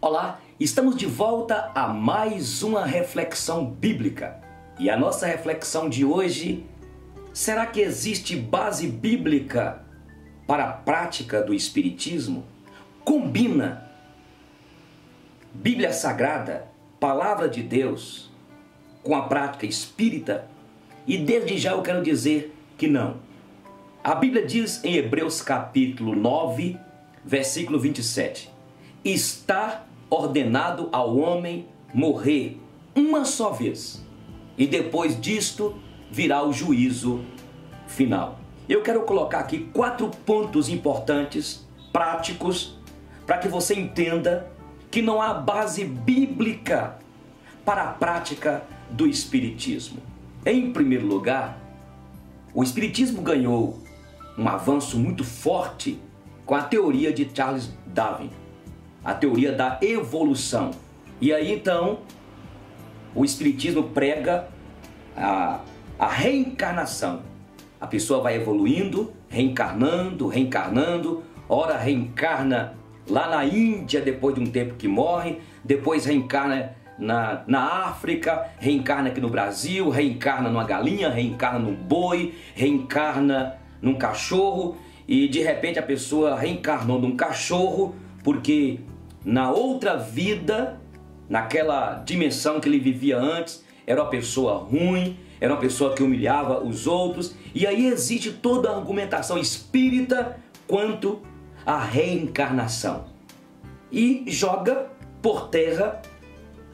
Olá, estamos de volta a mais uma reflexão bíblica. E a nossa reflexão de hoje: será que existe base bíblica para a prática do Espiritismo? Combina Bíblia Sagrada, Palavra de Deus, com a prática espírita? E desde já eu quero dizer que não. A Bíblia diz em Hebreus capítulo 9, versículo 27, está ordenado ao homem morrer uma só vez, e depois disto virá o juízo final. Eu quero colocar aqui 4 pontos importantes, práticos, para que você entenda que não há base bíblica para a prática do Espiritismo. Em primeiro lugar, o Espiritismo ganhou um avanço muito forte com a teoria de Charles Darwin, a teoria da evolução. E aí então o Espiritismo prega a reencarnação. A pessoa vai evoluindo, reencarnando, ora reencarna lá na Índia depois de um tempo que morre, depois reencarna na África, reencarna aqui no Brasil, reencarna numa galinha, reencarna num boi, reencarna num cachorro, e de repente a pessoa reencarnou num cachorro porque na outra vida, naquela dimensão que ele vivia antes, era uma pessoa ruim, era uma pessoa que humilhava os outros. E aí existe toda a argumentação espírita quanto à reencarnação. E joga por terra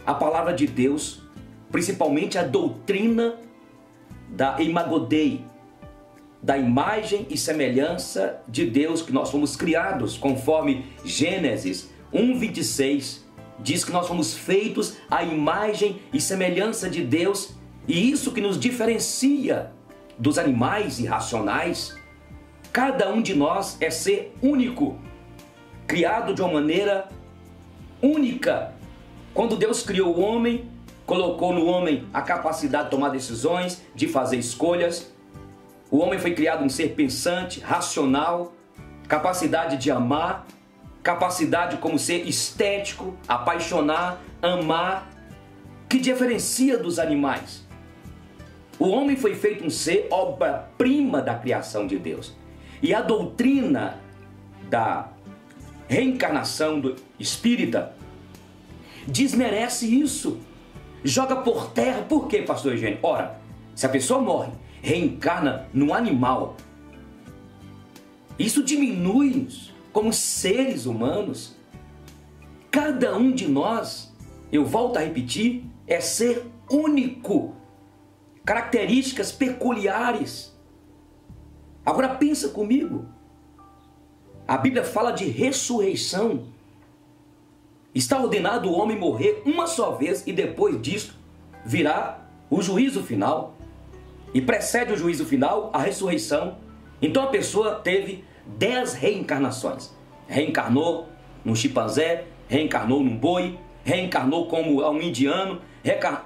a palavra de Deus, principalmente a doutrina da Imago Dei, da imagem e semelhança de Deus que nós fomos criados, conforme Gênesis 1:26, diz que nós fomos feitos à imagem e semelhança de Deus, e isso que nos diferencia dos animais irracionais. Cada um de nós é ser único, criado de uma maneira única. Quando Deus criou o homem, colocou no homem a capacidade de tomar decisões, de fazer escolhas. O homem foi criado um ser pensante, racional, capacidade de amar, capacidade como ser estético, apaixonar, amar, que diferencia dos animais. O homem foi feito um ser obra-prima da criação de Deus. E a doutrina da reencarnação do espírita desmerece isso, joga por terra. Por quê, pastor Eugênio? Ora, se a pessoa morre, reencarna num animal, isso diminui-nos como seres humanos. Cada um de nós, eu volto a repetir, é ser único, características peculiares. Agora pensa comigo, a Bíblia fala de ressurreição. Está ordenado o homem morrer uma só vez e depois disso virá o juízo final. E precede o juízo final a ressurreição. Então a pessoa teve 10 reencarnações. Reencarnou num chimpanzé, reencarnou num boi, reencarnou como um indiano,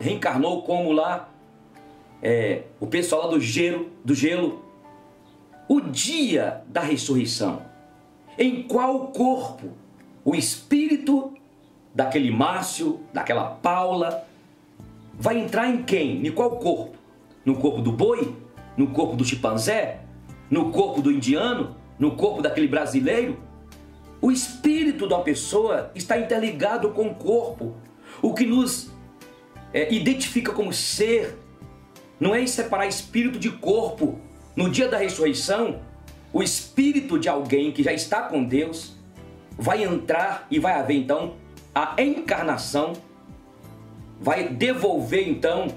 reencarnou como lá o pessoal lá do gelo. O dia da ressurreição, em qual corpo o espírito daquele Márcio, daquela Paula, vai entrar em quem? Em qual corpo? No corpo do boi? No corpo do chimpanzé? No corpo do indiano? No corpo daquele brasileiro? O espírito da pessoa está interligado com o corpo. O que nos identifica como ser não é separar espírito de corpo. No dia da ressurreição, o espírito de alguém que já está com Deus vai entrar e vai haver então a encarnação, vai devolver então,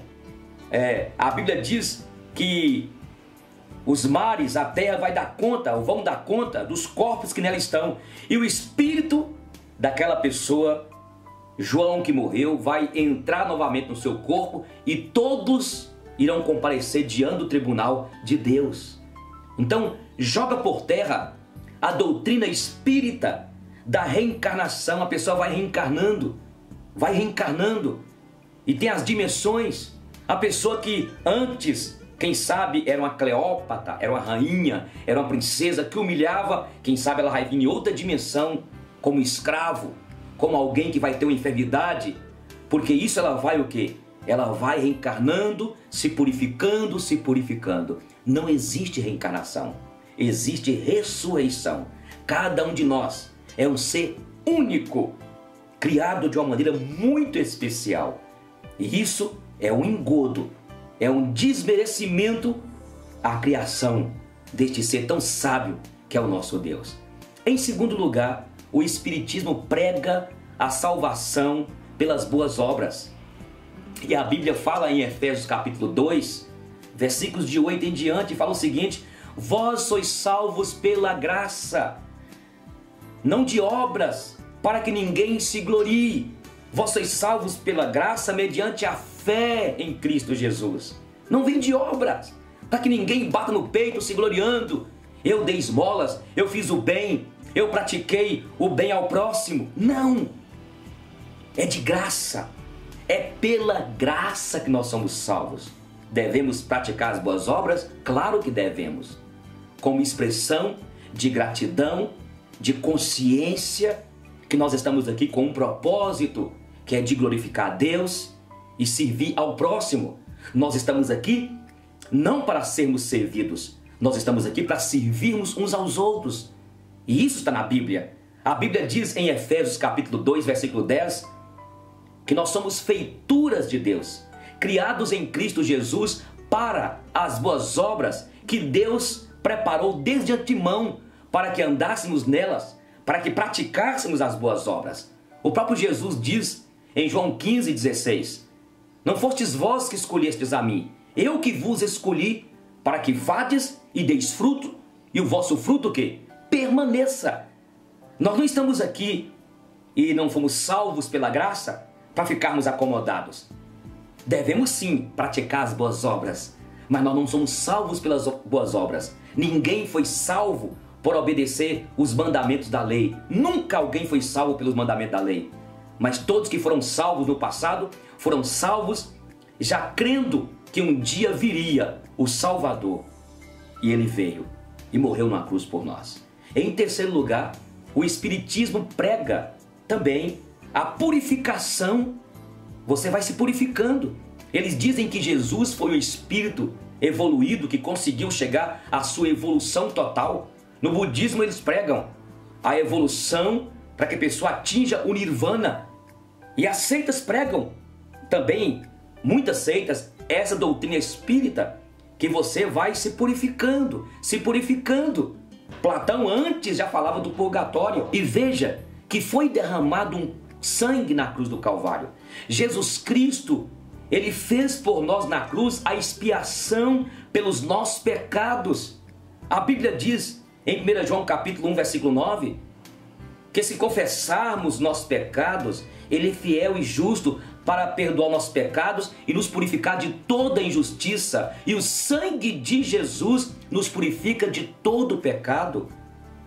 a Bíblia diz que os mares, a terra vão dar conta dos corpos que nela estão, e o espírito daquela pessoa, João que morreu, vai entrar novamente no seu corpo e todos irão comparecer diante do tribunal de Deus. Então joga por terra a doutrina espírita da reencarnação. A pessoa vai reencarnando, e tem as dimensões. A pessoa que antes, quem sabe, era uma Cleópatra, era uma rainha, era uma princesa que humilhava, quem sabe ela vai vir em outra dimensão, como escravo, como alguém que vai ter uma enfermidade, porque isso ela vai o quê? Ela vai reencarnando, se purificando, se purificando. Não existe reencarnação, existe ressurreição. Cada um de nós é um ser único, criado de uma maneira muito especial. E isso é um engodo, é um desmerecimento à criação deste ser tão sábio que é o nosso Deus. Em segundo lugar, o Espiritismo prega a salvação pelas boas obras. E a Bíblia fala em Efésios capítulo 2, versículos de 8 em diante, fala o seguinte: vós sois salvos pela graça, não de obras, para que ninguém se glorie. Vós sois salvos pela graça mediante a fé em Cristo Jesus. Não vem de obras, para que ninguém bata no peito se gloriando. Eu dei esmolas, eu fiz o bem, eu pratiquei o bem ao próximo. Não! É de graça. É pela graça que nós somos salvos. Devemos praticar as boas obras? Claro que devemos. Como expressão de gratidão, de consciência, que nós estamos aqui com um propósito, que é de glorificar a Deus e servir ao próximo. Nós estamos aqui não para sermos servidos, nós estamos aqui para servirmos uns aos outros. E isso está na Bíblia. A Bíblia diz em Efésios capítulo 2, versículo 10, que nós somos feituras de Deus, criados em Cristo Jesus para as boas obras que Deus preparou desde antemão para que andássemos nelas, para que praticássemos as boas obras. O próprio Jesus diz em João 15,16: não fostes vós que escolhestes a mim, eu que vos escolhi, para que vades e deis fruto, e o vosso fruto o quê? Permaneça. Nós não estamos aqui e não fomos salvos pela graça para ficarmos acomodados. Devemos sim praticar as boas obras, mas nós não somos salvos pelas boas obras. Ninguém foi salvo por obedecer os mandamentos da lei. Nunca alguém foi salvo pelos mandamentos da lei. Mas todos que foram salvos no passado foram salvos já crendo que um dia viria o Salvador. E ele veio e morreu na cruz por nós. Em terceiro lugar, o Espiritismo prega também a purificação. Você vai se purificando. Eles dizem que Jesus foi o espírito evoluído que conseguiu chegar à sua evolução total. No budismo eles pregam a evolução para que a pessoa atinja o nirvana. E as seitas pregam também, muitas seitas, essa doutrina espírita, que você vai se purificando, se purificando. Platão antes já falava do purgatório. E veja que foi derramado um sangue na cruz do Calvário. Jesus Cristo, ele fez por nós na cruz a expiação pelos nossos pecados. A Bíblia diz em 1 João capítulo 1, versículo 9, que se confessarmos nossos pecados, ele é fiel e justo para perdoar nossos pecados e nos purificar de toda injustiça. E o sangue de Jesus nos purifica de todo pecado.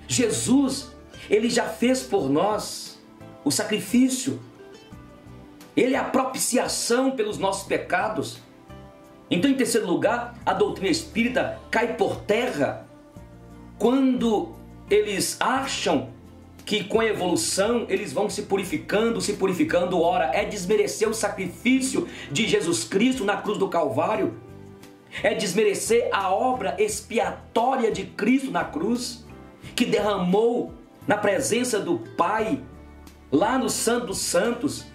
Jesus, ele já fez por nós o sacrifício. Ele é a propiciação pelos nossos pecados. Então, em terceiro lugar, a doutrina espírita cai por terra quando eles acham que com a evolução eles vão se purificando, ora, é desmerecer o sacrifício de Jesus Cristo na cruz do Calvário, é desmerecer a obra expiatória de Cristo na cruz, que derramou na presença do Pai, lá no Santo dos Santos,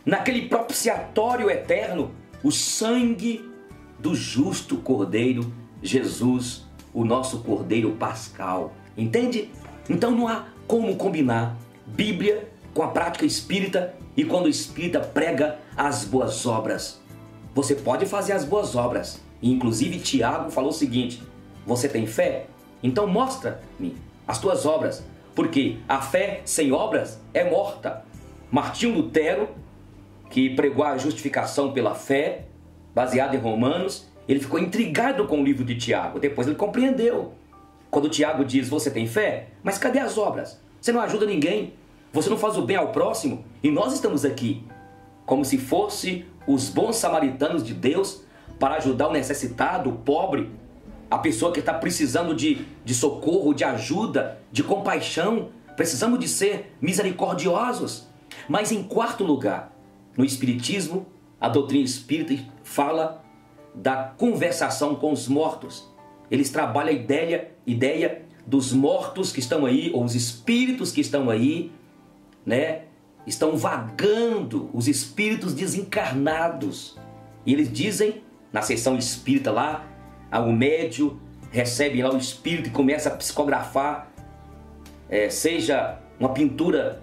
naquele propiciatório eterno, o sangue do justo Cordeiro, Jesus, o nosso Cordeiro Pascal. Entende? Então não há como combinar Bíblia com a prática espírita e quando o espírita prega as boas obras. Você pode fazer as boas obras. E, inclusive Tiago falou o seguinte: você tem fé? Então mostra-me as tuas obras, porque a fé sem obras é morta. Martinho Lutero, que pregou a justificação pela fé, baseado em Romanos, ele ficou intrigado com o livro de Tiago. Depois ele compreendeu. Quando Tiago diz, você tem fé? Mas cadê as obras? Você não ajuda ninguém. Você não faz o bem ao próximo. E nós estamos aqui como se fosse os bons samaritanos de Deus para ajudar o necessitado, o pobre, a pessoa que está precisando de socorro, de ajuda, de compaixão, Precisamos de ser misericordiosos. Mas em quarto lugar, no Espiritismo, a doutrina espírita fala da conversação com os mortos. Eles trabalham a ideia dos mortos que estão aí, ou os espíritos que estão aí, né? Estão vagando, os espíritos desencarnados. E eles dizem, na seção espírita lá, o médium recebe lá o espírito e começa a psicografar, seja uma pintura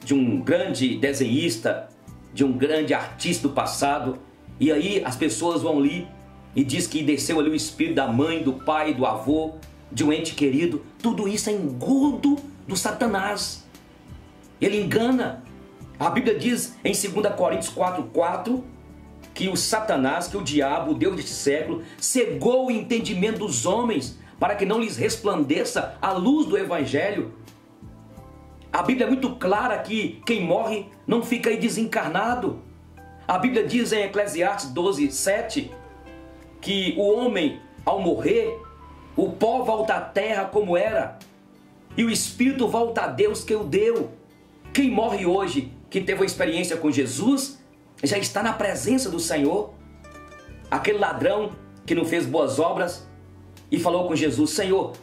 de um grande desenhista, de um grande artista do passado, e aí as pessoas vão ali e diz que desceu ali o espírito da mãe, do pai, do avô, de um ente querido. Tudo isso é engodo do Satanás. Ele engana. A Bíblia diz em 2 Coríntios 4:4 que o Satanás, que o diabo, o Deus deste século, cegou o entendimento dos homens para que não lhes resplandeça a luz do Evangelho. A Bíblia é muito clara que quem morre não fica aí desencarnado. A Bíblia diz em Eclesiastes 12:7 que o homem, ao morrer, o pó volta à terra como era e o espírito volta a Deus que o deu. Quem morre hoje, que teve uma experiência com Jesus, já está na presença do Senhor. Aquele ladrão que não fez boas obras e falou com Jesus: Senhor,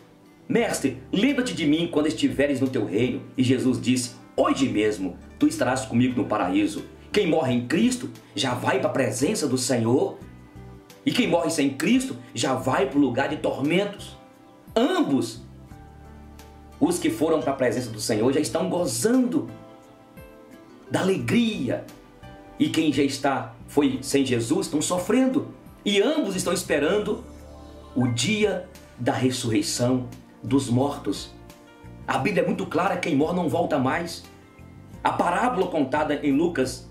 mestre, lembra-te de mim quando estiveres no teu reino. E Jesus disse: hoje mesmo tu estarás comigo no paraíso. Quem morre em Cristo já vai para a presença do Senhor, e quem morre sem Cristo já vai para o lugar de tormentos. Ambos, os que foram para a presença do Senhor, já estão gozando da alegria, e quem já foi sem Jesus estão sofrendo, e ambos estão esperando o dia da ressurreição dos mortos. A Bíblia é muito clara: quem morre não volta mais. A parábola contada em Lucas,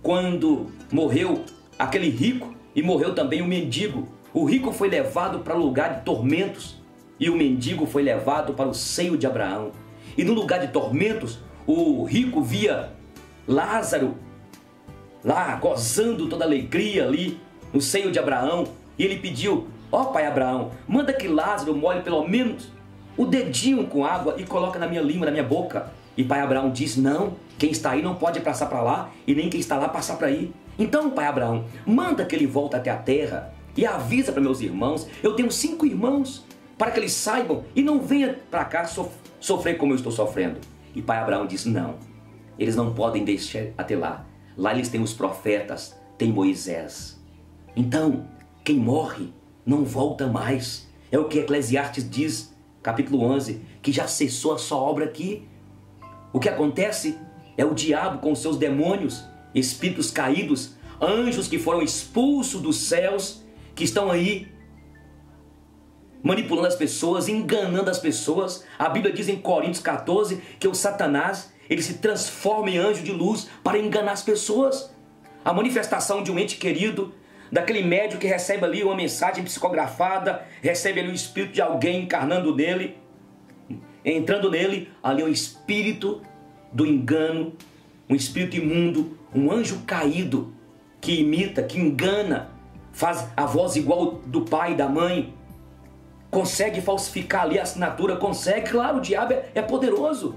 quando morreu aquele rico e morreu também o mendigo, o rico foi levado para o lugar de tormentos e o mendigo foi levado para o seio de Abraão. E no lugar de tormentos, o rico via Lázaro lá gozando toda a alegria ali no seio de Abraão, e ele pediu: ó pai Abraão, manda que Lázaro molhe pelo menos o dedinho com água e coloca na minha língua, na minha boca. E pai Abraão diz: não, quem está aí não pode passar para lá, e nem quem está lá passar para aí. Então pai Abraão, manda que ele volte até a terra e avisa para meus irmãos, eu tenho 5 irmãos, para que eles saibam e não venham para cá sofrer como eu estou sofrendo. E pai Abraão diz: não, eles não podem deixar até lá. Lá eles têm os profetas, tem Moisés. Então, quem morre não volta mais. É o que Eclesiastes diz, capítulo 11, que já cessou a sua obra aqui. O que acontece é o diabo com seus demônios, espíritos caídos, anjos que foram expulsos dos céus, que estão aí manipulando as pessoas, enganando as pessoas. A Bíblia diz em Coríntios 14 que o Satanás, ele se transforma em anjo de luz para enganar as pessoas. A manifestação de um ente querido, daquele médium que recebe ali uma mensagem psicografada, recebe ali o espírito de alguém encarnando nele, entrando nele, ali é um espírito do engano, um espírito imundo, um anjo caído que imita, que engana, faz a voz igual do pai e da mãe, consegue falsificar ali a assinatura, consegue. Claro, o diabo é poderoso.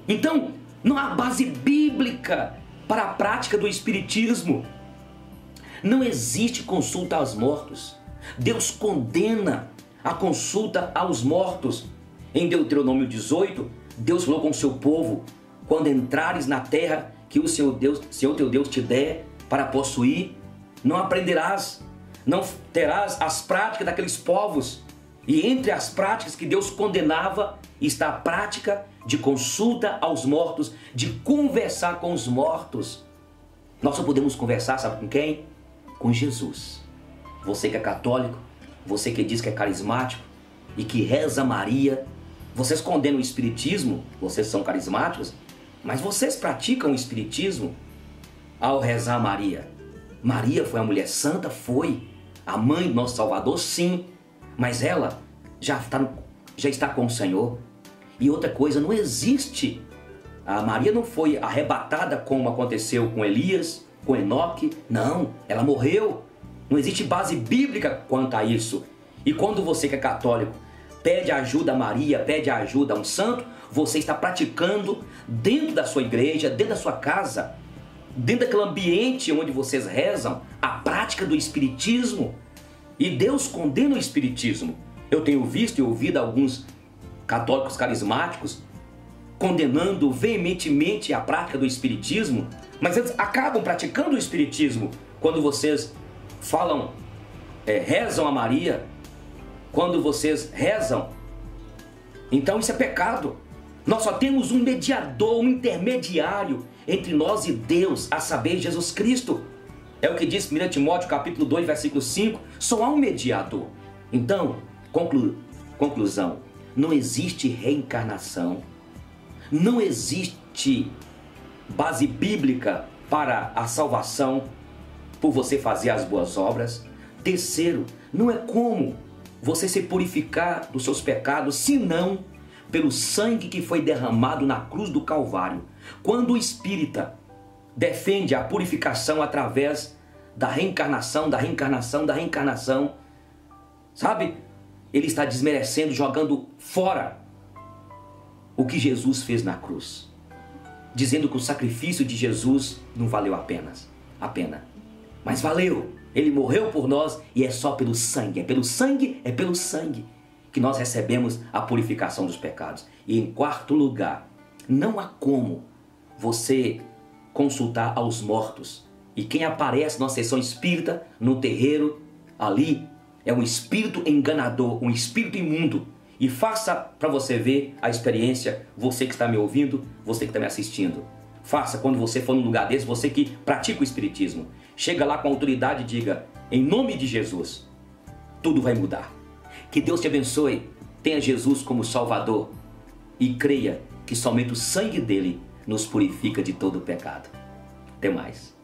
Então, não há base bíblica para a prática do espiritismo. Não existe consulta aos mortos. Deus condena a consulta aos mortos. Em Deuteronômio 18, Deus falou com o seu povo: quando entrares na terra que o Senhor teu Deus te der para possuir, não aprenderás, não terás as práticas daqueles povos. E entre as práticas que Deus condenava está a prática de consulta aos mortos, de conversar com os mortos. Nós só podemos conversar, sabe com quem? Com Jesus. Você que é católico, você que diz que é carismático e que reza Maria, vocês condenam o espiritismo, vocês são carismáticos, mas vocês praticam o espiritismo ao rezar Maria. Maria foi uma mulher santa? Foi. A mãe do nosso Salvador? Sim. Mas ela já está com o Senhor. E outra coisa, não existe. A Maria não foi arrebatada como aconteceu com Elias, com Enoque. Não, ela morreu. Não existe base bíblica quanto a isso. E quando você que é católico pede ajuda a Maria, pede ajuda a um santo, você está praticando dentro da sua igreja, dentro da sua casa, dentro daquele ambiente onde vocês rezam, a prática do espiritismo. E Deus condena o espiritismo. Eu tenho visto e ouvido alguns católicos carismáticos condenando veementemente a prática do espiritismo, mas eles acabam praticando o espiritismo quando vocês falam, rezam a Maria, quando vocês rezam. Então isso é pecado. Nós só temos um mediador, um intermediário entre nós e Deus, a saber, Jesus Cristo. É o que diz 1 Timóteo capítulo 2, versículo 5, só há um mediador. Então, conclusão, não existe reencarnação, não existe base bíblica para a salvação por você fazer as boas obras. Terceiro, não é como você se purificar dos seus pecados, senão pelo sangue que foi derramado na cruz do Calvário. Quando o espírita defende a purificação através da reencarnação, sabe? Ele está desmerecendo, jogando fora o que Jesus fez na cruz, dizendo que o sacrifício de Jesus não valeu a pena. Mas valeu. Ele morreu por nós e é só pelo sangue, é pelo sangue que nós recebemos a purificação dos pecados. E em quarto lugar, não há como você consultar aos mortos. E quem aparece na sessão espírita, no terreiro, ali, é um espírito enganador, um espírito imundo. E faça para você ver a experiência, você que está me ouvindo, você que está me assistindo. Faça quando você for num lugar desse, você que pratica o espiritismo. Chega lá com autoridade e diga, em nome de Jesus, tudo vai mudar. Que Deus te abençoe, tenha Jesus como Salvador e creia que somente o sangue dele nos purifica de todo o pecado. Até mais.